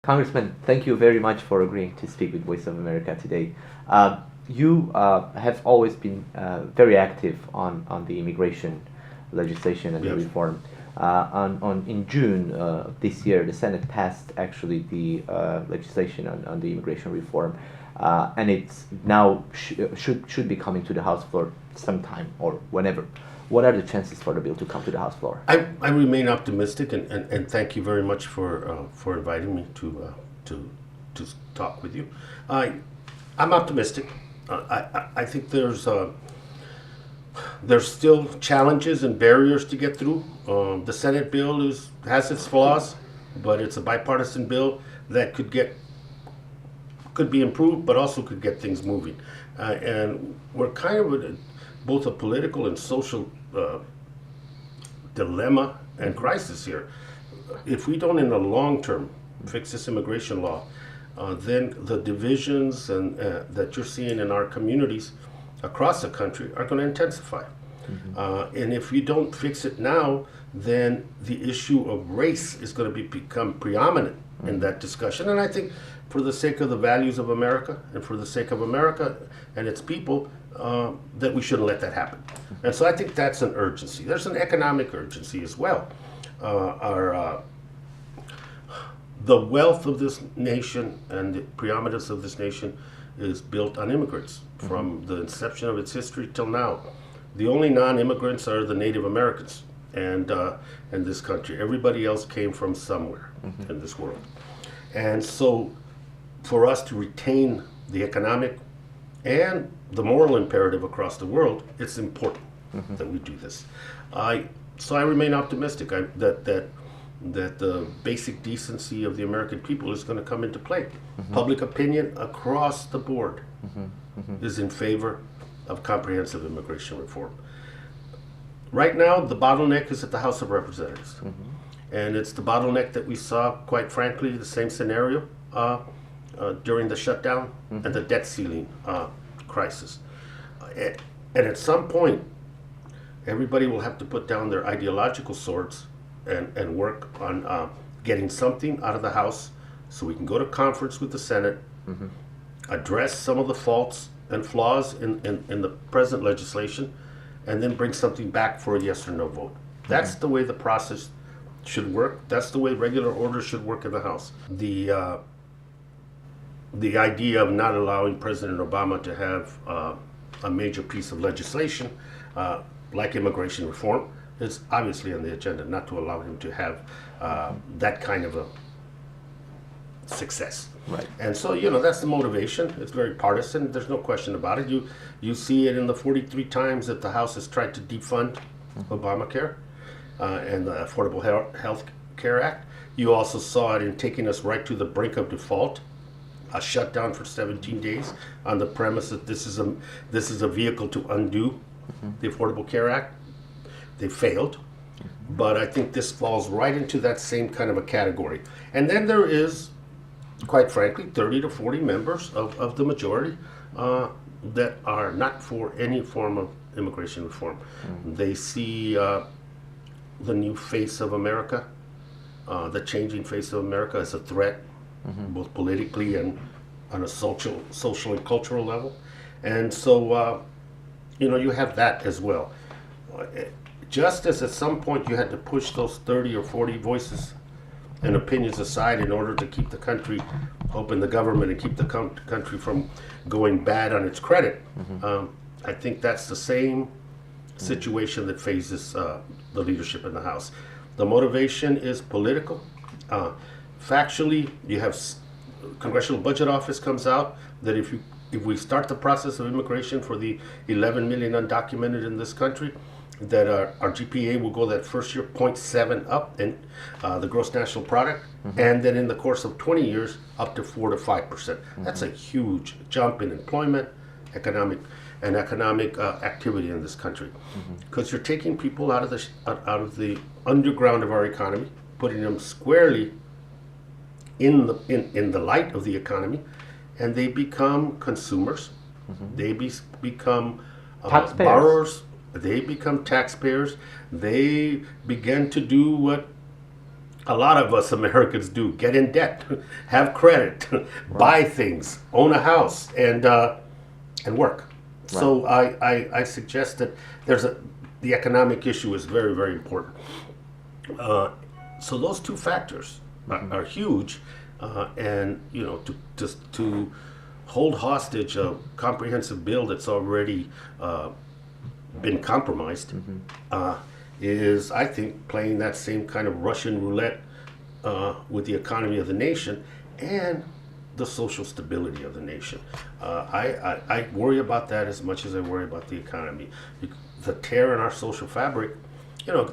Congressman, thank you very much for agreeing to speak with Voice of America today. You have always been very active on the immigration legislation and the Yes. reform. In June this year, the Senate passed actually the legislation on the immigration reform, and it's now should be coming to the House floor sometime or whenever. What are the chances for the bill to come to the House floor? I remain optimistic, and thank you very much for inviting me to talk with you. I'm optimistic. I think there's still challenges and barriers to get through. The Senate bill has its flaws, but it's a bipartisan bill that could be improved, but also could get things moving. And we're kind of at both a political and social dilemma and crisis here. If we don't, in the long term, fix this immigration law, then the divisions that you're seeing in our communities across the country are going to intensify. And if we don't fix it now, then the issue of race is going to become preeminent in that discussion. And I think for the sake of the values of America and for the sake of America and its people, that we shouldn't let that happen. And so I think that's an urgency. There's an economic urgency as well. The wealth of this nation and the preeminence of this nation is built on immigrants from the inception of its history till now. The only non-immigrants are the Native Americans and in this country. Everybody else came from somewhere in this world. And so for us to retain the economic and the moral imperative across the world, it's important that we do this. So I remain optimistic that the basic decency of the American people is going to come into play. Public opinion across the board is in favor of comprehensive immigration reform. Right now, the bottleneck is at the House of Representatives. And it's the bottleneck that we saw, quite frankly, the same scenario during the shutdown and the debt ceiling crisis. And at some point, everybody will have to put down their ideological swords and work on getting something out of the House so we can go to conference with the Senate, address some of the faults and flaws in the present legislation, and then bring something back for a yes or no vote. That's the way the process should work. That's the way regular order should work in the House. The idea of not allowing President Obama to have a major piece of legislation like immigration reform is obviously on the agenda, not to allow him to have that kind of a success. Right. And so, that's the motivation. It's very partisan. There's no question about it. You see it in the 43 times that the House has tried to defund Obamacare and the Affordable Health Care Act. You also saw it in taking us right to the brink of default, a shutdown for 17 days on the premise that this is a vehicle to undo the Affordable Care Act. They failed, but I think this falls right into that same kind of a category. And then there is, quite frankly, 30 to 40 members of the majority that are not for any form of immigration reform. They see the new face of America, the changing face of America as a threat, both politically and on a social and cultural level. And so, you have that as well. Just as at some point you had to push those 30 or 40 voices and opinions aside in order to keep the country open, the government, and keep the country from going bad on its credit, I think that's the same situation that faces the leadership in the House. The motivation is political. Factually, you have Congressional Budget Office comes out that if we start the process of immigration for the 11 million undocumented in this country, that our GPA will go that first year 0.7 up in the gross national product, and then in the course of 20 years up to 4 to 5%. That's a huge jump in employment, economic activity in this country, because you're taking people out of the underground of our economy, putting them squarely in the light of the economy, and they become consumers. They become borrowers. They become taxpayers. They begin to do what a lot of us Americans do: get in debt, have credit, buy things, own a house, and work. Right. So I suggest that the economic issue is very, very important. So those two factors are huge, and to hold hostage a comprehensive bill that's already been compromised is, I think, playing that same kind of Russian roulette with the economy of the nation and the social stability of the nation. I worry about that as much as I worry about the economy. The tear in our social fabric.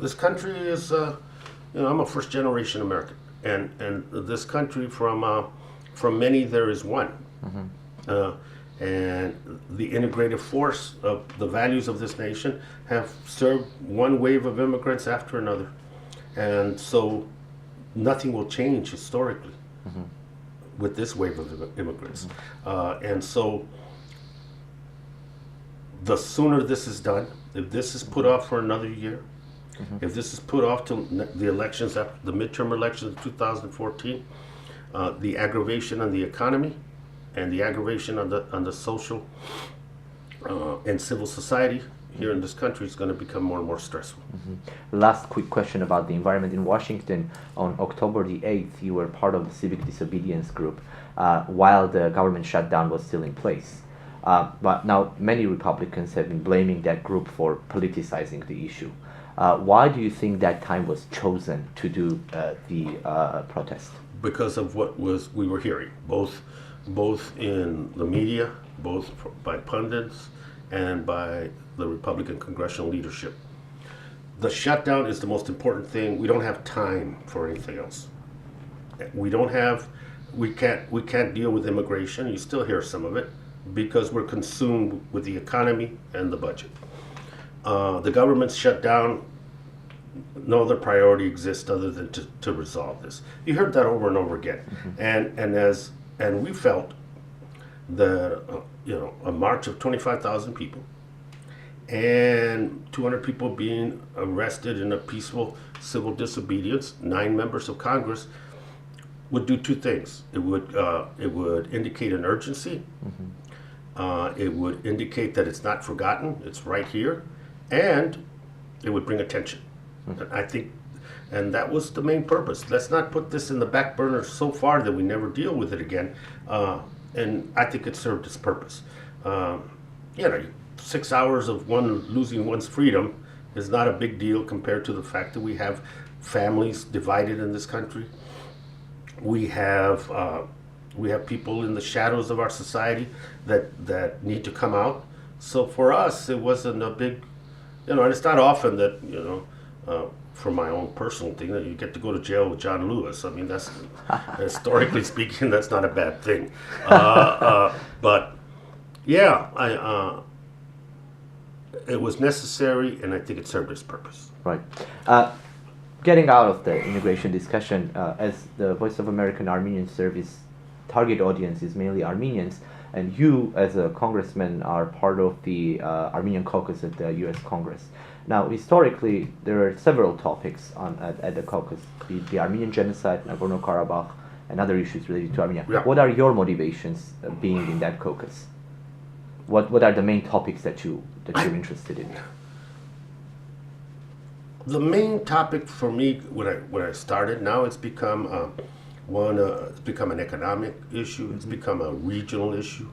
This country is, I'm a first generation American, and this country, from many there is one. And the integrative force of the values of this nation have served one wave of immigrants after another. And so nothing will change historically with this wave of immigrants. And so the sooner this is done, if this is put off for another year, if this is put off till the elections, after the midterm elections of 2014, the aggravation on the economy and the aggravation on the social and civil society here in this country is going to become more and more stressful. Last quick question about the environment in Washington. On October the 8th, you were part of the civic disobedience group while the government shutdown was still in place. But now many Republicans have been blaming that group for politicizing the issue. Why do you think that time was chosen to do the protest? Because of what we were hearing, both in the media, both by pundits and by the Republican congressional leadership. The shutdown is the most important thing. We don't have time for anything else. We can't deal with immigration. You still hear some of it because we're consumed with the economy and the budget. The government's shut down. No other priority exists other than to resolve this. You heard that over and over again, and we felt that a march of 25,000 people and 200 people being arrested in a peaceful civil disobedience, 9 members of Congress, would do two things. It would indicate an urgency. It would indicate that it's not forgotten. It's right here, and it would bring attention. I think, and that was the main purpose. Let's not put this in the back burner so far that we never deal with it again. And I think it served its purpose. 6 hours of one losing one's freedom is not a big deal compared to the fact that we have families divided in this country. We have people in the shadows of our society that need to come out. So for us, it wasn't a big, and it's not often that, for my own personal thing, that you get to go to jail with John Lewis. I mean, that's historically speaking, that's not a bad thing. But yeah, it was necessary, and I think it served its purpose. Right. Getting out of the immigration discussion, as the Voice of American Armenian Service target audience is mainly Armenians, and you, as a congressman, are part of the Armenian caucus at the U.S. Congress. Now, historically, there are several topics at the caucus, the Armenian genocide, Nagorno-Karabakh, and other issues related to Armenia. Yeah. What are your motivations being in that caucus? What are the main topics that you're interested in? The main topic for me when I started, now it's become it's become an economic issue. It's become a regional issue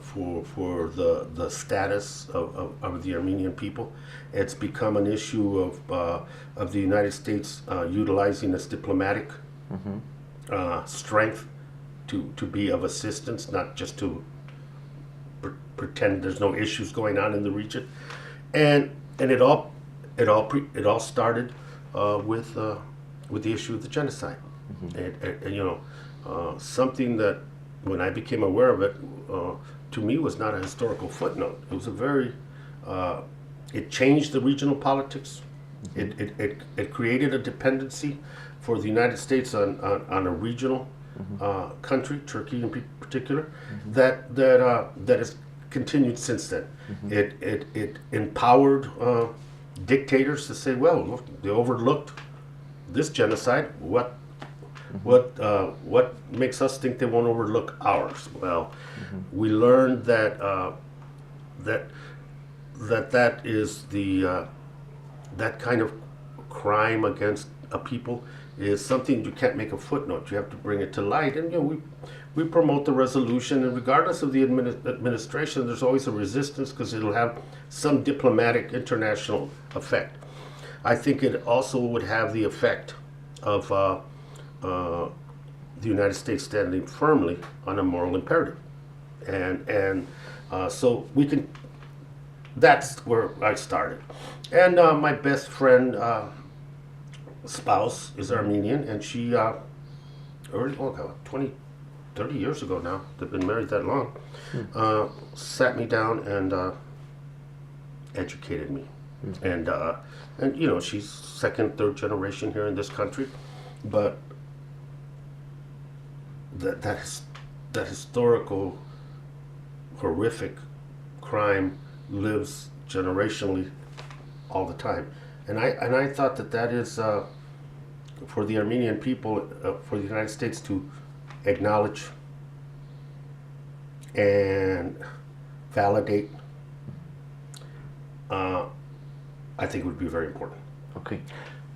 for the status of the Armenian people. It's become an issue of the United States utilizing its diplomatic strength to be of assistance, not just to pretend there's no issues going on in the region, and it all started with the issue of the genocide, something that when I became aware of it, to me was not a historical footnote. It was it changed the regional politics. It created a dependency for the United States on a regional country, Turkey in particular, that has continued since then. It empowered dictators to say, well, look, they overlooked this genocide, what makes us think they won't overlook ours? Well, we learned that that is that kind of crime against a people is something you can't make a footnote. You have to bring it to light, and we promote the resolution. And regardless of the administration, there's always a resistance because it'll have some diplomatic international effect. I think it also would have the effect of the United States standing firmly on a moral imperative, and so we can. That's where I started, and my best friend. Spouse is Armenian, and she already 20, 30 years ago now, they've been married that long, sat me down and educated me. And you know, she's second, third generation here in this country, but that historical horrific crime lives generationally all the time. And I thought that is for the Armenian people, for the United States to acknowledge and validate. I think it would be very important. Okay.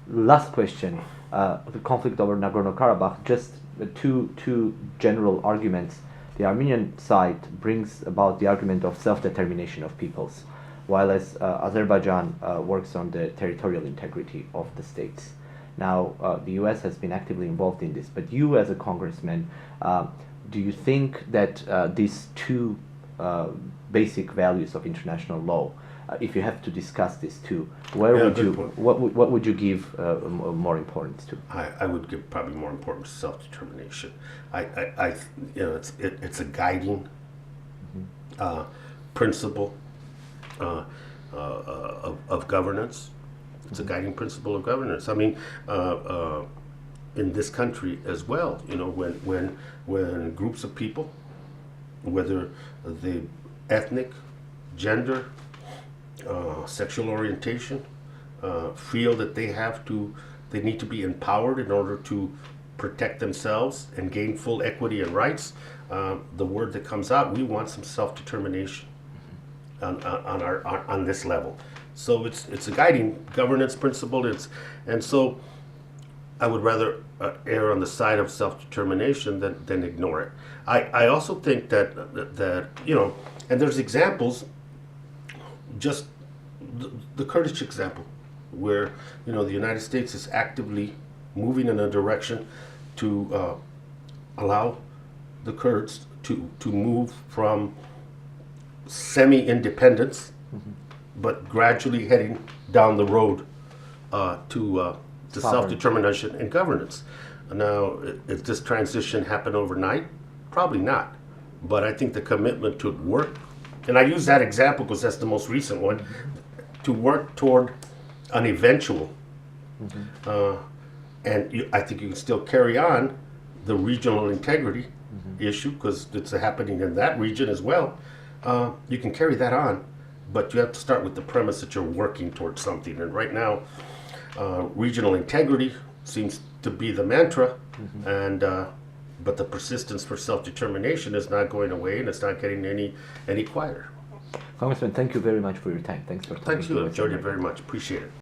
Last question. The conflict over Nagorno-Karabakh. Just two general arguments. The Armenian side brings about the argument of self-determination of peoples, while as Azerbaijan works on the territorial integrity of the states. Now, the US has been actively involved in this, but you as a congressman, do you think that these two basic values of international law, if you have to discuss these two, what would you give more importance to? I would give probably more importance to self-determination. You know, it's a guiding principle of governance. It's a guiding principle of governance. I mean, in this country as well, you know, when groups of people, whether the ethnic, gender, sexual orientation, feel that they need to be empowered in order to protect themselves and gain full equity and rights, the word that comes out, we want some self-determination on this level. So it's a guiding governance principle. And so I would rather err on the side of self-determination than ignore it. I also think that you know, and there's examples, just the Kurdish example, where you know the United States is actively moving in a direction to allow the Kurds to move from semi-independence, but gradually heading down the road to self-determination and governance. Now, if this transition happened overnight, probably not. But I think the commitment to work, and I use that example because that's the most recent one, to work toward an eventual, and I think you can still carry on the regional integrity issue because it's happening in that region as well. You can carry that on, but you have to start with the premise that you're working towards something. And right now, regional integrity seems to be the mantra, and but the persistence for self-determination is not going away, and it's not getting any quieter. Congressman, thank you very much for your time. Thanks for talking to us. Thank you. Enjoyed it very much. Appreciate it.